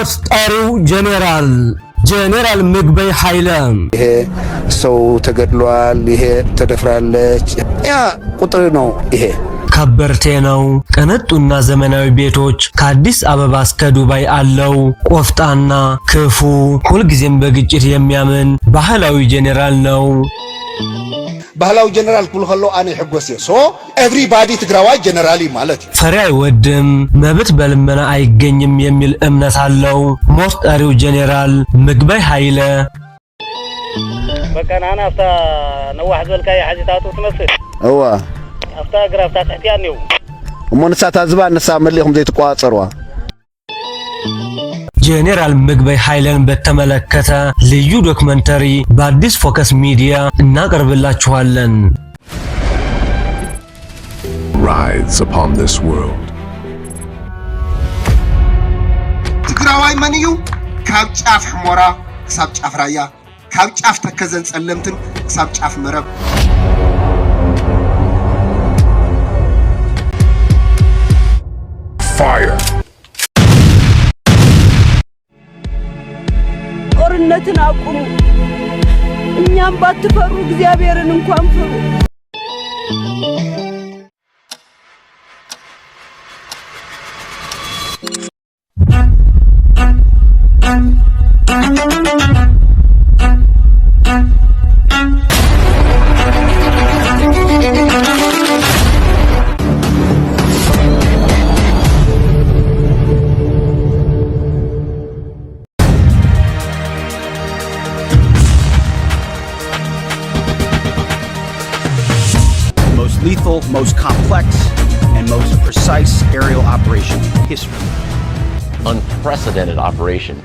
ሞስጣሪው ጀነራል ምግበይ ኃይለ ይሄ ሰው ተገድሏል፣ ይሄ ተደፍራለች፣ ያ ቁጥር ነው። ይሄ ከበርቴ ነው። ቅንጡና ዘመናዊ ቤቶች ከአዲስ አበባ እስከ ዱባይ አለው። ቆፍጣና፣ ክፉ፣ ሁልጊዜም በግጭት የሚያምን ባህላዊ ጀነራል ነው። ባህላዊ ጀነራል ኩልኸሎ አኔ ሕጎስ ሶ ኤቭሪባዲ ትግራዋይ ጀነራሊ ማለት ፈሪ አይወድም፣ መብት በልመና አይገኝም የሚል እምነት አለው። ሞስጣሪው ጀነራል ምግበይ ኃይለ በቀናና አፍታ ነዋህ ዘልካ ያሐዚታቱ ትመስል እዋ አፍታ ግራፍታ ተሕቲያኒው እሞንሳታ ዝባ ነሳ መልኩም ዘይተቋጸርዋ ጀነራል ምግበይ ኃይለን በተመለከተ ልዩ ዶክመንተሪ በአዲስ ፎከስ ሚዲያ እናቀርብላችኋለን። Rides upon this world. ትግራዋይ መንዩ ካብ ጫፍ ሕሞራ ክሳብ ጫፍ ራያ ካብ ጫፍ ተከዘን ጸለምትን ክሳብ ጫፍ መረብ Fire. ጦርነትን አቁሙ፣ እኛም ባትፈሩ እግዚአብሔርን እንኳን ፍሩ። Lethal, most complex, and most precise aerial operation in history. Unprecedented operation